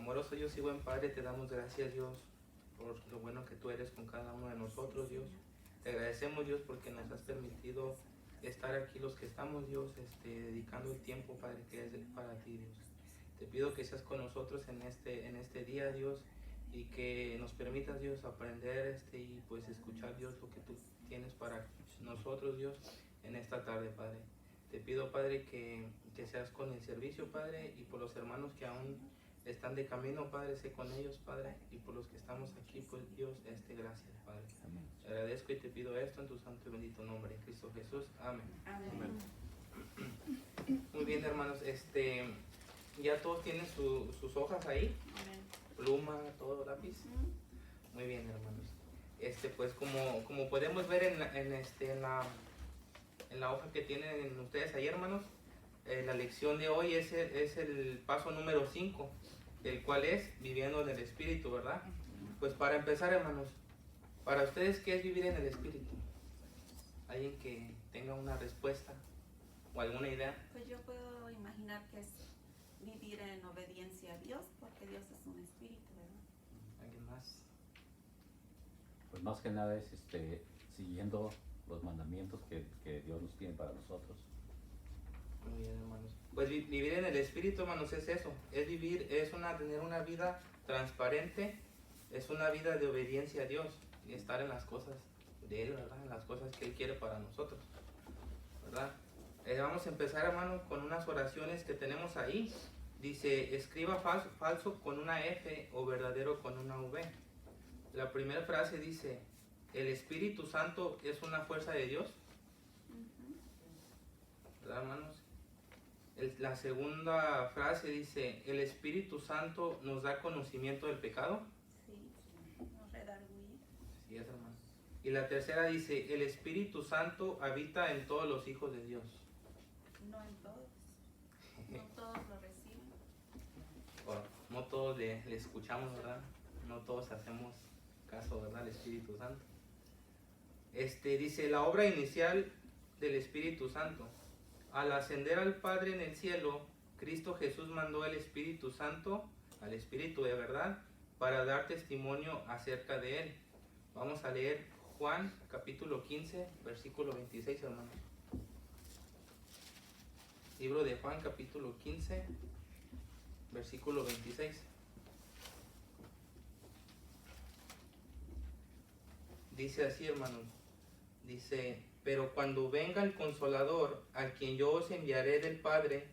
Amoroso Dios y buen Padre, te damos gracias, Dios, por lo bueno que tú eres con cada uno de nosotros, Dios. Te agradecemos, Dios, porque nos has permitido estar aquí los que estamos, Dios, dedicando el tiempo, Padre, que es para ti, Dios. Te pido que seas con nosotros en este día, Dios, y que nos permitas, Dios, aprender y pues escuchar, Dios, lo que tú tienes para nosotros, Dios, en esta tarde, Padre. Te pido, Padre, que seas con el servicio, Padre, y por los hermanos que aún están de camino, Padre, sé con ellos, Padre, y por los que estamos aquí, pues Dios, gracias, Padre. Te agradezco y te pido esto en tu santo y bendito nombre, en Cristo Jesús. Amén. Amén. Muy bien, hermanos, ya todos tienen sus hojas ahí, pluma, todo, lápiz. Muy bien, hermanos. Pues como podemos ver en la hoja que tienen ustedes ahí, hermanos, la lección de hoy es el paso número 5, el cual es viviendo en el Espíritu, ¿verdad? Pues para empezar, hermanos, para ustedes, ¿qué es vivir en el Espíritu? ¿Alguien que tenga una respuesta o alguna idea? Pues yo puedo imaginar que es vivir en obediencia a Dios, porque Dios es un espíritu, ¿verdad? ¿Alguien más? Pues más que nada es siguiendo los mandamientos que Dios nos tiene para nosotros. Muy bien, hermanos. Pues vivir en el Espíritu, hermanos, es eso. Es vivir, tener una vida transparente, es una vida de obediencia a Dios y estar en las cosas de Él, ¿verdad? En las cosas que Él quiere para nosotros, ¿verdad? Vamos a empezar, hermano, con unas oraciones que tenemos ahí. Dice, escriba falso con una F o verdadero con una V. La primera frase dice, ¿el Espíritu Santo es una fuerza de Dios? ¿Verdad, hermanos? La segunda frase dice, ¿el Espíritu Santo nos da conocimiento del pecado? Sí, nos redarguye. Sí, es, hermano. Y la tercera dice, ¿el Espíritu Santo habita en todos los hijos de Dios? No en todos. No todos lo reciben. Bueno, no todos le escuchamos, ¿verdad? No todos hacemos caso, ¿verdad? Al Espíritu Santo. Dice, la obra inicial del Espíritu Santo. Al ascender al Padre en el cielo, Cristo Jesús mandó el Espíritu Santo, al Espíritu de verdad, para dar testimonio acerca de Él. Vamos a leer Juan capítulo 15, versículo 26, hermanos. Libro de Juan capítulo 15, versículo 26. Dice así, hermanos. Dice, pero cuando venga el Consolador, a quien yo os enviaré del Padre,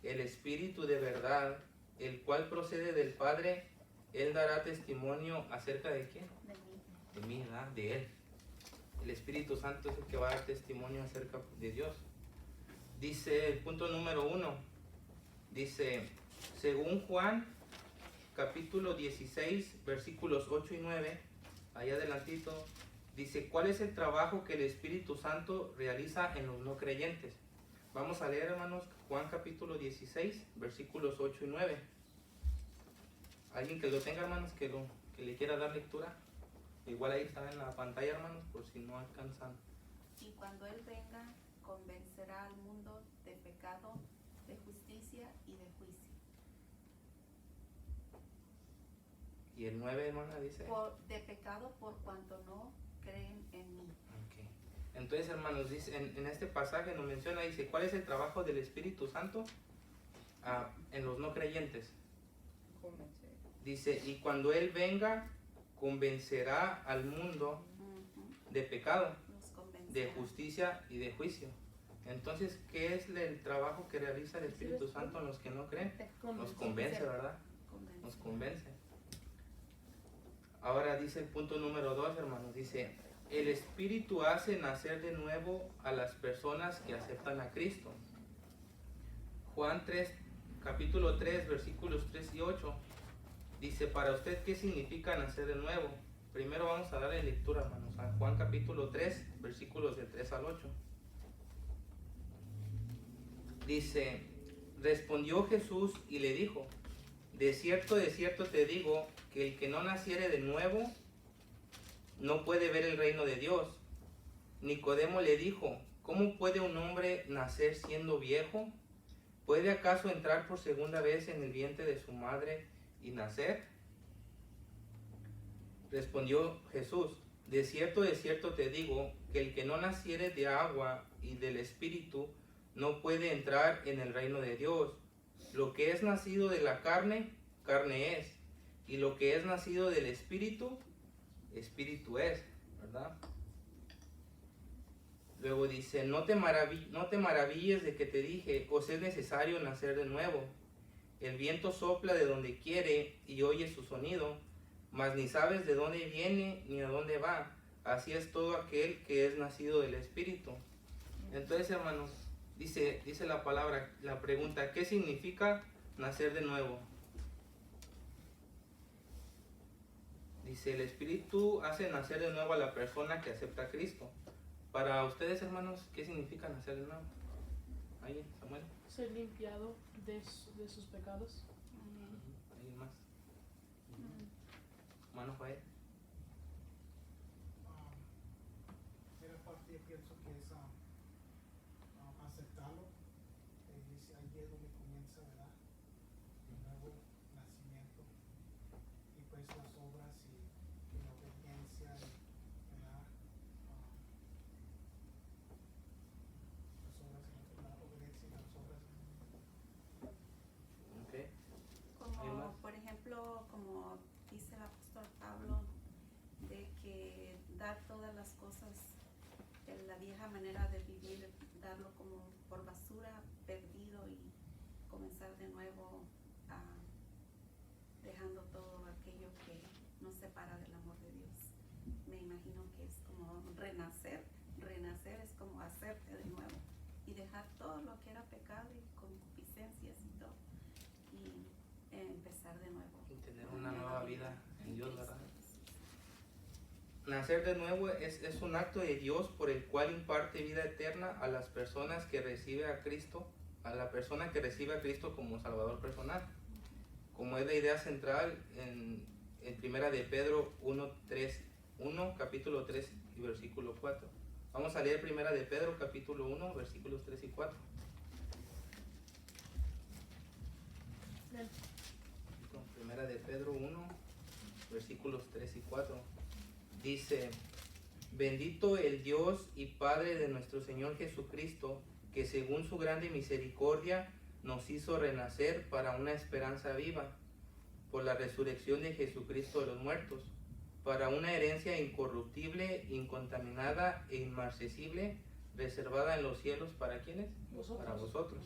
el Espíritu de verdad, el cual procede del Padre, Él dará testimonio acerca de ¿quién? De mí. De mí, ¿verdad? De Él. El Espíritu Santo es el que va a dar testimonio acerca de Dios. Dice el punto número 1, dice, según Juan, capítulo 16, versículos 8 y 9, allá adelantito, dice, ¿cuál es el trabajo que el Espíritu Santo realiza en los no creyentes? Vamos a leer, hermanos, Juan capítulo 16, versículos 8 y 9. ¿Alguien que lo tenga, hermanos, que le quiera dar lectura? Igual ahí está en la pantalla, hermanos, por si no alcanzan. Y cuando Él venga, convencerá al mundo de pecado, de justicia y de juicio. Y el 9, hermana, dice. De pecado por cuanto no creen en mí. Okay. Entonces, hermanos, dice, en este pasaje nos menciona, dice, ¿cuál es el trabajo del Espíritu Santo en los no creyentes? Convencer. Dice, y cuando Él venga, convencerá al mundo de pecado, Nos convencerá. de justicia y de juicio. Entonces, ¿qué es el trabajo que realiza el Espíritu Santo en los que no creen? Nos convence, ¿verdad? Nos convence. Ahora dice el punto número 2, hermanos, dice, el Espíritu hace nacer de nuevo a las personas que aceptan a Cristo. Juan 3, capítulo 3, versículos 3 y 8, dice, para usted, ¿qué significa nacer de nuevo? Primero vamos a darle lectura, hermanos, a Juan capítulo 3, versículos de 3 al 8. Dice, respondió Jesús y le dijo, de cierto te digo, que el que no naciere de nuevo no puede ver el reino de Dios. Nicodemo le dijo, ¿cómo puede un hombre nacer siendo viejo? ¿Puede acaso entrar por segunda vez en el vientre de su madre y nacer? Respondió Jesús: de cierto te digo, que el que no naciere de agua y del Espíritu no puede entrar en el reino de Dios. Lo que es nacido de la carne, carne es, y lo que es nacido del Espíritu, Espíritu es, ¿verdad? Luego dice: no te maravilles de que te dije, os es necesario nacer de nuevo. El viento sopla de donde quiere y oyes su sonido, mas ni sabes de dónde viene ni a dónde va. Así es todo aquel que es nacido del Espíritu. Entonces, hermanos, dice la palabra, la pregunta: ¿qué significa nacer de nuevo? Dice: el Espíritu hace nacer de nuevo a la persona que acepta a Cristo. Para ustedes, hermanos, ¿qué significa nacer de nuevo? ¿Alguien? ¿Samuel? Ser limpiado de sus pecados. ¿Alguien más? Hermano Joel. Era parte, yo pienso que es aceptarlo. Dice, ahí es donde comienza, ¿verdad? El nuevo nacimiento. Y pues las obras y la obediencia, ¿verdad? La obediencia y las obras. Okay. Como por ejemplo, como dice el apóstol Pablo, de que dar todas las cosas, la vieja manera de vivir, darlo como por basura, perdido, y comenzar de nuevo, dejando todo aquello que nos separa del amor de Dios. Me imagino que es como renacer es como hacerte de nuevo y dejar todo lo que era pecado y concupiscencias y todo, y empezar de nuevo. Y tener una nueva vida en Dios, ¿verdad? Nacer de nuevo es un acto de Dios por el cual imparte vida eterna a las personas que recibe a Cristo, a la persona que recibe a Cristo como Salvador personal. Como es la idea central en Primera de Pedro 1, capítulo 3 y versículo 4. Vamos a leer Primera de Pedro, capítulo 1, versículos 3 y 4. Bien. Primera de Pedro 1, versículos 3 y 4. Dice: bendito el Dios y Padre de nuestro Señor Jesucristo, que según su grande misericordia nos hizo renacer para una esperanza viva, por la resurrección de Jesucristo de los muertos, para una herencia incorruptible, incontaminada e inmarcesible, reservada en los cielos. ¿Para quiénes? Vosotros. Para vosotros.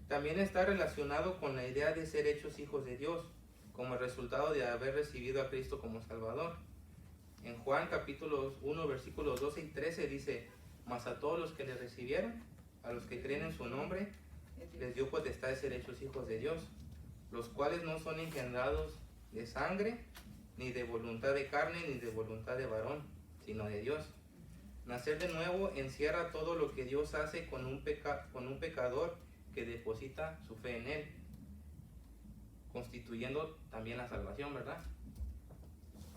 También está relacionado con la idea de ser hechos hijos de Dios, como el resultado de haber recibido a Cristo como Salvador. En Juan capítulo 1, versículos 12 y 13 dice: mas a todos los que le recibieron, a los que creen en su nombre, les dio potestad de ser hechos hijos de Dios, los cuales no son engendrados de sangre, ni de voluntad de carne, ni de voluntad de varón, sino de Dios. Nacer de nuevo encierra todo lo que Dios hace con un pecador que deposita su fe en Él, constituyendo también la salvación, ¿verdad?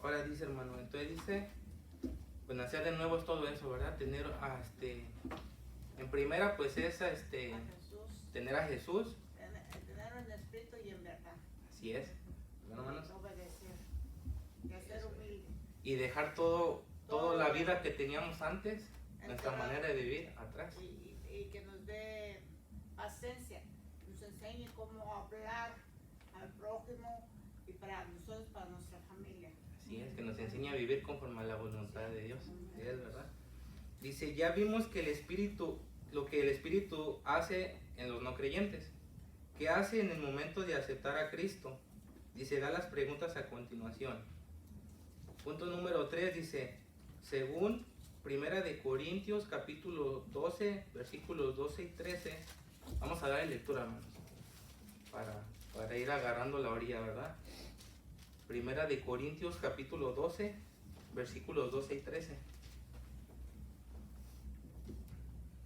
Ahora dice, hermano, entonces dice, pues nacer de nuevo es todo eso, ¿verdad? Tener en primera pues es tener a Jesús. Tenerlo en espíritu y en verdad. Así es, hermanos. Obedecer. Y ser humilde. Y dejar toda la vida que teníamos antes, nuestra manera de vivir atrás. Y que nos dé paciencia, nos enseñe cómo hablar al prójimo y para nosotros, para nuestra familia. Así es, que nos enseña a vivir conforme a la voluntad de Dios. ¿Sí es verdad? Dice, ya vimos que lo que el Espíritu hace en los no creyentes. ¿Qué hace en el momento de aceptar a Cristo? Dice, da las preguntas a continuación. Punto número 3 dice, según Primera de Corintios capítulo 12, versículos 12 y 13, vamos a dar lectura, hermanos, para ir agarrando la orilla, ¿verdad? Primera de Corintios capítulo 12, versículos 12 y 13.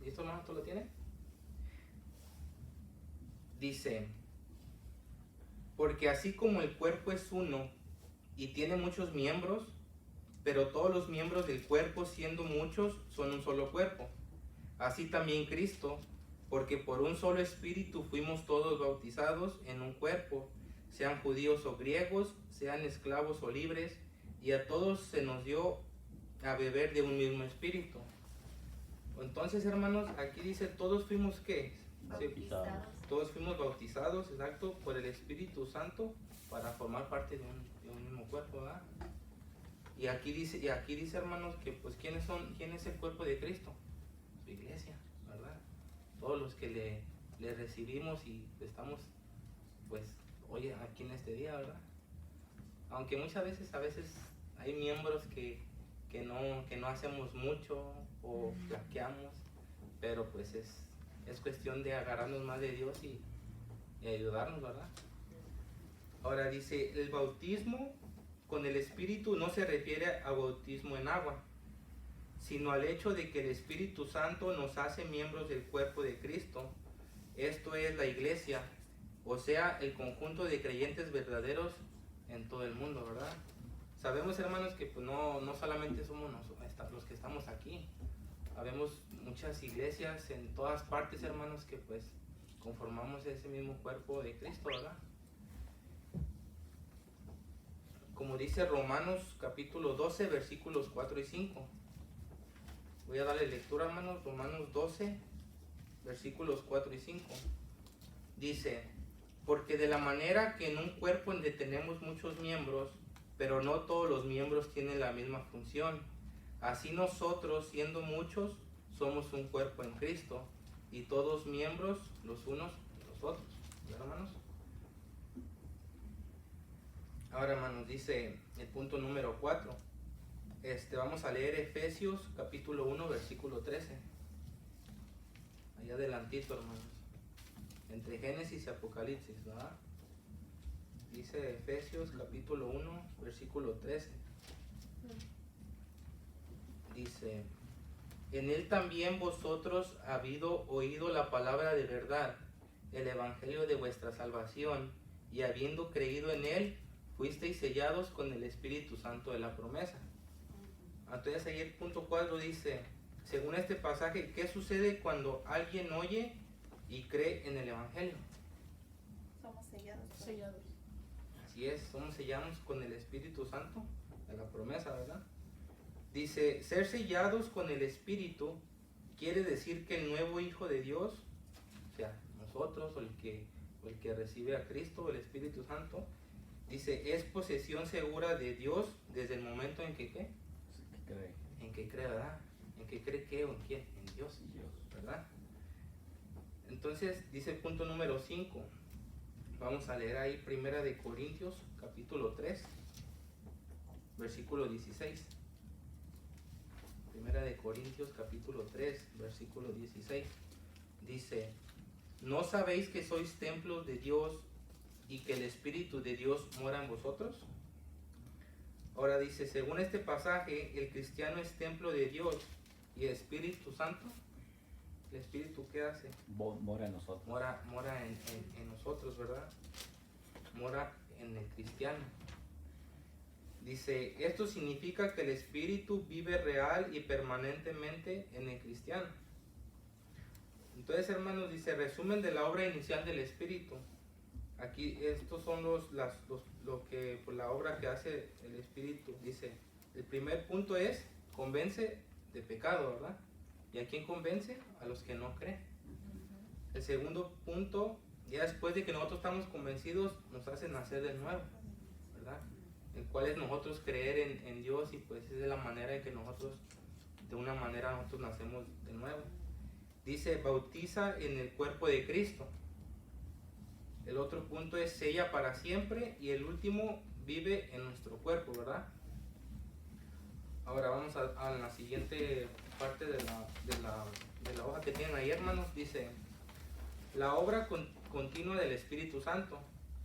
¿Listo, hermano? ¿Tú lo tienes? Dice, porque así como el cuerpo es uno y tiene muchos miembros, pero todos los miembros del cuerpo, siendo muchos, son un solo cuerpo. Así también Cristo, porque por un solo espíritu fuimos todos bautizados en un cuerpo, sean judíos o griegos, sean esclavos o libres, y a todos se nos dio a beber de un mismo espíritu. Entonces, hermanos, aquí dice, todos fuimos, ¿qué? Bautizados. Todos fuimos bautizados, exacto, por el Espíritu Santo para formar parte de un mismo cuerpo, ¿verdad? Y aquí dice, hermanos, que pues ¿quién es el cuerpo de Cristo? Su iglesia, ¿verdad? Todos los que le recibimos y estamos, pues, hoy aquí en este día, ¿verdad? Aunque muchas veces, hay miembros que no hacemos mucho o flaqueamos, pero pues es cuestión de agarrarnos más de Dios y ayudarnos, ¿verdad? Ahora dice, el bautismo con el Espíritu no se refiere a bautismo en agua, sino al hecho de que el Espíritu Santo nos hace miembros del cuerpo de Cristo. Esto es la iglesia, o sea, el conjunto de creyentes verdaderos en todo el mundo, ¿verdad? Sabemos, hermanos, que pues no solamente somos los que estamos aquí. Habemos muchas iglesias en todas partes, hermanos, que pues conformamos ese mismo cuerpo de Cristo, ¿verdad? Como dice Romanos capítulo 12, versículos 4 y 5. Voy a darle lectura, hermanos. Romanos 12, versículos 4 y 5. Dice, porque de la manera que en un cuerpo donde tenemos muchos miembros, pero no todos los miembros tienen la misma función, así nosotros, siendo muchos, somos un cuerpo en Cristo, y todos miembros los unos de los otros. ¿Verdad, hermanos? Ahora, hermanos, dice el punto número 4. Vamos a leer Efesios capítulo 1, versículo 13. Allá adelantito, hermanos. Entre Génesis y Apocalipsis, ¿verdad? Dice Efesios capítulo 1, versículo 13. Dice, en él también vosotros habido oído la palabra de verdad, el evangelio de vuestra salvación, y habiendo creído en él, fuisteis sellados con el Espíritu Santo de la promesa. Entonces ahí el punto 4 dice, según este pasaje, ¿qué sucede cuando alguien oye y cree en el evangelio? Somos sellados. Sellados. Así es, somos sellados con el Espíritu Santo de la promesa, ¿verdad? Dice, ser sellados con el Espíritu quiere decir que el nuevo Hijo de Dios, o sea, nosotros o el que recibe a Cristo, el Espíritu Santo, dice, es posesión segura de Dios desde el momento en que ¿qué? En que cree, ¿verdad? En que cree ¿qué o en quién? En Dios, ¿verdad? Entonces dice el punto número 5. Vamos a leer ahí Primera de Corintios capítulo 3, versículo 16. Primera de Corintios capítulo 3, versículo 16. Dice, ¿no sabéis que sois templos de Dios y que el Espíritu de Dios mora en vosotros? Ahora dice, según este pasaje, el cristiano es templo de Dios y el Espíritu Santo, ¿el Espíritu qué hace? Mora en nosotros. Mora en nosotros, ¿verdad? Mora en el cristiano. Dice, esto significa que el Espíritu vive real y permanentemente en el cristiano. Entonces, hermanos, dice, resumen de la obra inicial del Espíritu. Aquí estos son la obra que hace el Espíritu. Dice, el primer punto es, convence de pecado, ¿verdad? ¿Y a quién convence? A los que no creen. El segundo punto, ya después de que nosotros estamos convencidos, nos hace nacer de nuevo, ¿verdad? El cual es nosotros creer en Dios, y pues esa es la manera en que nosotros, de una manera nosotros nacemos de nuevo. Dice, bautiza en el cuerpo de Cristo. El otro punto es sella para siempre, y el último, vive en nuestro cuerpo, ¿verdad? Ahora vamos a la siguiente parte de la hoja que tienen ahí, hermanos. Dice, la obra continua del Espíritu Santo.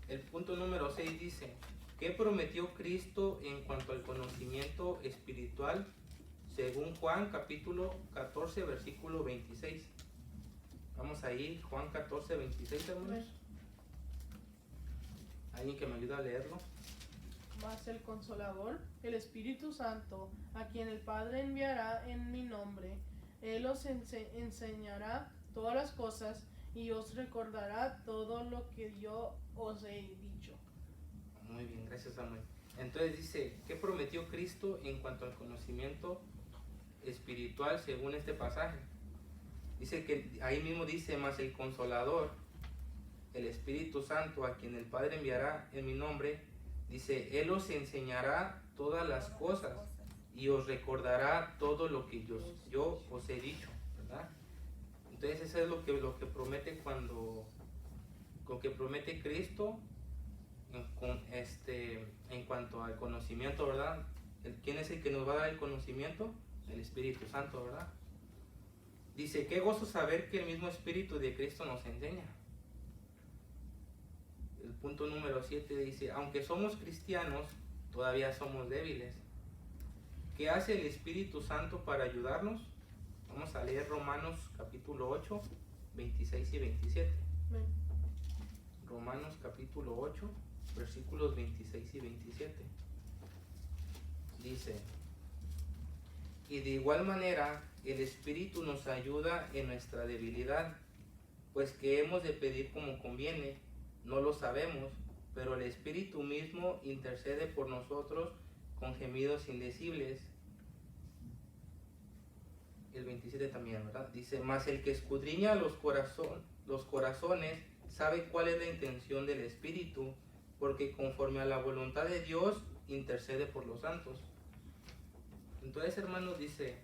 El punto número 6 dice, ¿qué prometió Cristo en cuanto al conocimiento espiritual? Según Juan capítulo 14, versículo 26. Vamos ahí, Juan 14, 26, hermanos. ¿Alguien que me ayude a leerlo? Mas el Consolador, el Espíritu Santo, a quien el Padre enviará en mi nombre, Él os enseñará todas las cosas y os recordará todo lo que yo os he dicho. Gracias, Samuel. Entonces dice, ¿qué prometió Cristo en cuanto al conocimiento espiritual según este pasaje? Dice que ahí mismo dice, más el Consolador, el Espíritu Santo, a quien el Padre enviará en mi nombre, dice, Él os enseñará todas las cosas y os recordará todo lo que yo os he dicho, ¿verdad? Entonces eso es lo que promete lo que promete Cristo en cuanto al conocimiento, ¿verdad? ¿Quién es el que nos va a dar el conocimiento? El Espíritu Santo, ¿verdad? Dice, qué gozo saber que el mismo Espíritu de Cristo nos enseña. El punto número 7 dice, aunque somos cristianos, todavía somos débiles. ¿Qué hace el Espíritu Santo para ayudarnos? Vamos a leer Romanos capítulo 8, 26 y 27. Amén. Romanos capítulo 8, versículos 26 y 27. Dice, y de igual manera el Espíritu nos ayuda en nuestra debilidad, pues que hemos de pedir como conviene, no lo sabemos, pero el Espíritu mismo intercede por nosotros con gemidos indecibles. El 27 también, ¿verdad? Dice, mas el que escudriña los corazones sabe cuál es la intención del Espíritu, porque conforme a la voluntad de Dios intercede por los santos. Entonces, hermanos, dice,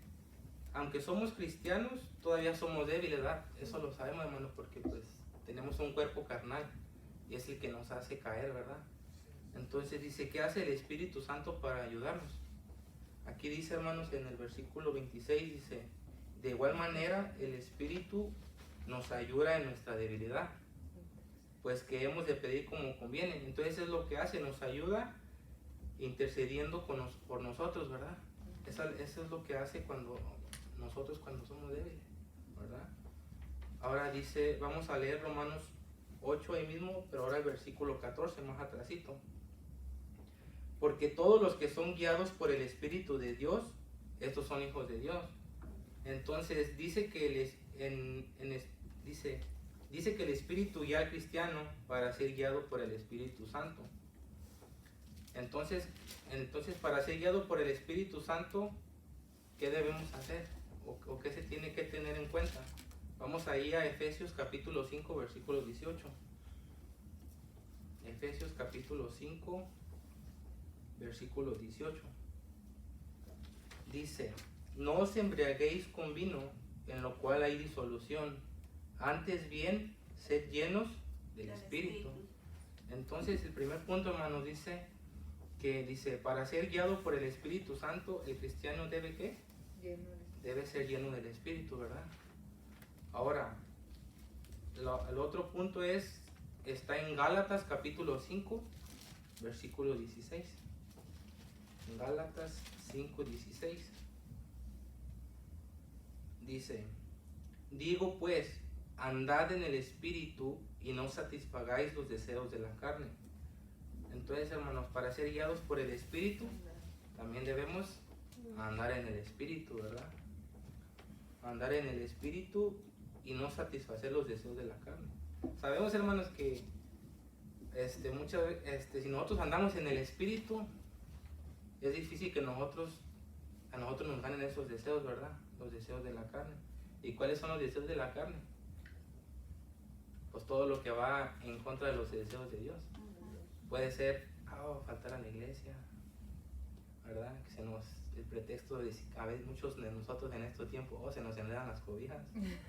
aunque somos cristianos, todavía somos débiles, ¿verdad? Eso lo sabemos, hermanos, porque pues tenemos un cuerpo carnal y es el que nos hace caer, ¿verdad? Entonces dice, ¿qué hace el Espíritu Santo para ayudarnos? Aquí dice, hermanos, en el versículo 26, dice, de igual manera el Espíritu nos ayuda en nuestra debilidad, pues que hemos de pedir como conviene. Entonces es lo que hace, nos ayuda intercediendo por nosotros, ¿verdad? Eso es lo que hace cuando somos débiles, ¿verdad? Ahora dice, vamos a leer Romanos 8 ahí mismo, pero ahora el versículo 14, más atrasito. Porque todos los que son guiados por el Espíritu de Dios, estos son hijos de Dios. Entonces dice que dice que el Espíritu guía al cristiano para ser guiado por el Espíritu Santo. Entonces para ser guiado por el Espíritu Santo, ¿qué debemos hacer? ¿O qué se tiene que tener en cuenta? Vamos ahí a Efesios capítulo 5, versículo 18. Efesios capítulo 5, versículo 18. Dice, no os embriaguéis con vino, en lo cual hay disolución, antes bien, sed llenos del Espíritu. Entonces el primer punto, hermanos, dice, para ser guiado por el Espíritu Santo, el cristiano debe ¿qué? Debe ser lleno del Espíritu, ¿verdad? Ahora, el otro punto está en Gálatas capítulo 5, versículo 16. Gálatas 5, 16. Dice, digo pues, andad en el Espíritu y no satisfagáis los deseos de la carne. Entonces, hermanos, para ser guiados por el Espíritu, también debemos andar en el Espíritu, ¿verdad? Andar en el Espíritu y no satisfacer los deseos de la carne. Sabemos, hermanos, que muchas veces, si nosotros andamos en el Espíritu, es difícil que a nosotros nos ganen esos deseos, ¿verdad? Los deseos de la carne. ¿Y cuáles son los deseos de la carne? Pues todo lo que va en contra de los deseos de Dios. Puede ser faltar a la iglesia, ¿verdad? El pretexto de a veces muchos de nosotros en estos tiempos se nos enredan las cobijas,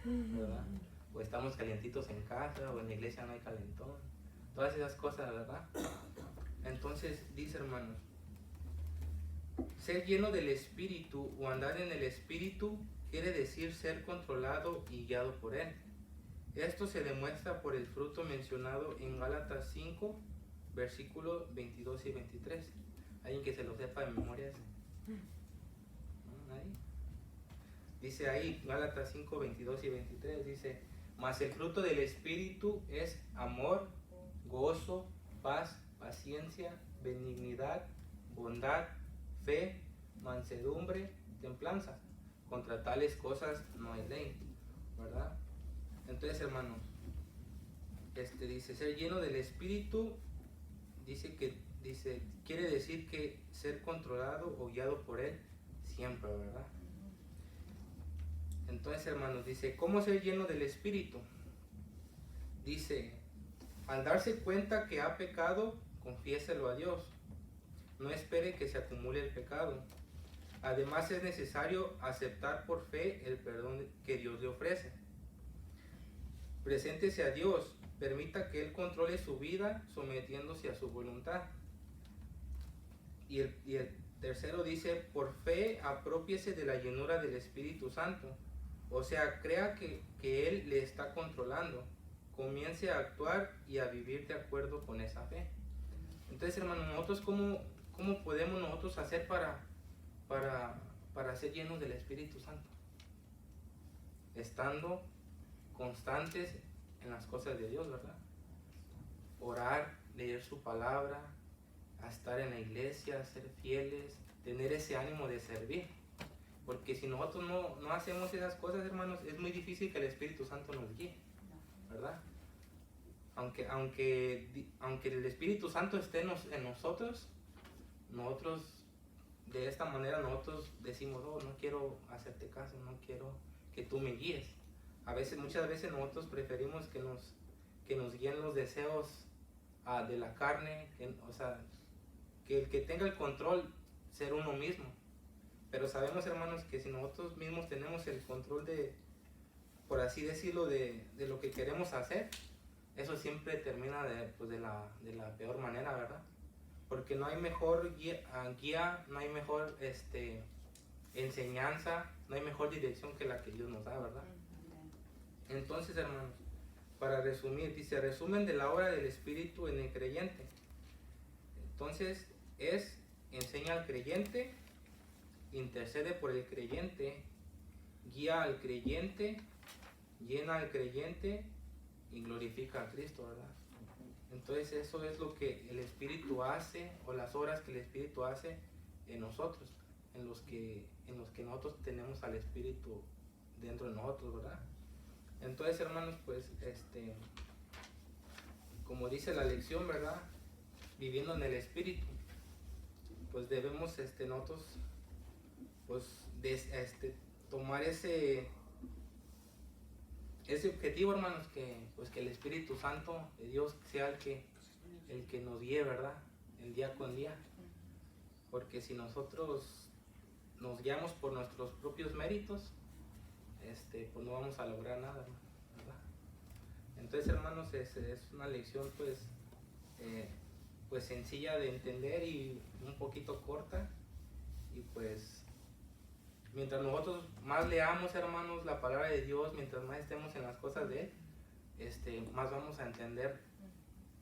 ¿verdad? O estamos calientitos en casa, o en la iglesia no hay calentón, todas esas cosas, ¿verdad? Entonces dice, hermanos, ser lleno del Espíritu o andar en el Espíritu quiere decir ser controlado y guiado por Él. Esto se demuestra por el fruto mencionado en Gálatas 5, versículos 22 y 23. ¿Alguien que se lo sepa de memoria? ¿Nadie? Dice ahí, Gálatas 5, 22 y 23, dice, mas el fruto del Espíritu es amor, gozo, paz, paciencia, benignidad, bondad, fe, mansedumbre, templanza. Contra tales cosas no hay ley, ¿verdad? Entonces, hermanos, dice, ser lleno del Espíritu, dice dice, quiere decir que ser controlado o guiado por Él siempre, ¿verdad? Entonces, hermanos, dice, ¿cómo ser lleno del Espíritu? Dice, al darse cuenta que ha pecado, confiéselo a Dios. No espere que se acumule el pecado. Además, es necesario aceptar por fe el perdón que Dios le ofrece. Preséntese a Dios, permita que Él controle su vida sometiéndose a su voluntad. Y el tercero dice, por fe apropiese de la llenura del Espíritu Santo. O sea, crea que Él le está controlando. Comience a actuar y a vivir de acuerdo con esa fe. Entonces, hermanos, nosotros ¿cómo podemos nosotros hacer para ser llenos del Espíritu Santo? Estando constantes en las cosas de Dios, ¿verdad? Orar, leer su palabra, a estar en la iglesia, ser fieles, tener ese ánimo de servir. Porque si nosotros no hacemos esas cosas, hermanos, es muy difícil que el Espíritu Santo nos guíe, ¿verdad? Aunque el Espíritu Santo esté en nosotros de esta manera nosotros decimos, oh, no quiero hacerte caso, no quiero que tú me guíes. Muchas veces nosotros preferimos que nos guíen los deseos de la carne, o sea, que el que tenga el control ser uno mismo. Pero sabemos, hermanos, que si nosotros mismos tenemos el control de, por así decirlo, de lo que queremos hacer, eso siempre termina de la peor manera, ¿verdad? Porque no hay mejor guía, no hay mejor enseñanza, no hay mejor dirección que la que Dios nos da, ¿verdad? Entonces, hermanos, para resumir, dice, resumen de la obra del Espíritu en el creyente. Entonces, enseña al creyente, intercede por el creyente, guía al creyente, llena al creyente y glorifica a Cristo, ¿verdad? Entonces eso es lo que el Espíritu hace, o las obras que el Espíritu hace en nosotros, en los que nosotros tenemos al Espíritu dentro de nosotros, ¿verdad? Entonces, hermanos, pues como dice la lección, ¿verdad? Viviendo en el Espíritu, pues debemos nosotros pues tomar ese objetivo, hermanos, que el Espíritu Santo de Dios sea el que nos guíe, ¿verdad? El día con día. Porque si nosotros nos guiamos por nuestros propios méritos, pues no vamos a lograr nada, ¿verdad? Entonces, hermanos, es una lección pues sencilla de entender y un poquito corta. Y pues mientras nosotros más leamos, hermanos, la palabra de Dios, mientras más estemos en las cosas de Él, más vamos a entender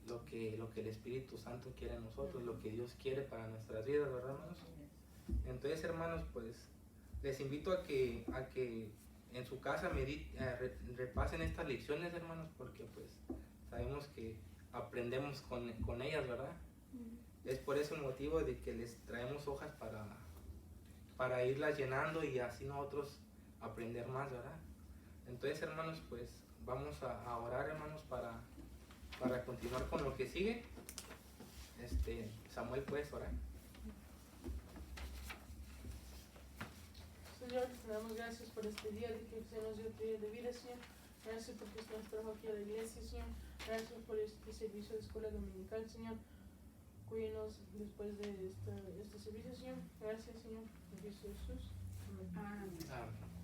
lo que el Espíritu Santo quiere en nosotros, lo que Dios quiere para nuestras vidas, ¿verdad, hermanos? Entonces, hermanos, pues les invito a que en su casa repasen estas lecciones, hermanos, porque pues sabemos que aprendemos con ellas, ¿verdad? Es por ese motivo de que les traemos hojas para irlas llenando y así nosotros aprender más, ¿verdad? Entonces, hermanos, pues vamos a orar, hermanos, para continuar con lo que sigue. Samuel, ¿puedes orar? Señor, te damos gracias por este día de que usted nos dio otro día de vida, Señor. Gracias porque usted nos trajo aquí a la iglesia, Señor. Gracias por este servicio de escuela dominical, Señor. Cuídenos después de este servicio, Señor. Gracias, Señor. En Cristo Jesús. Amén. Amén. Amén.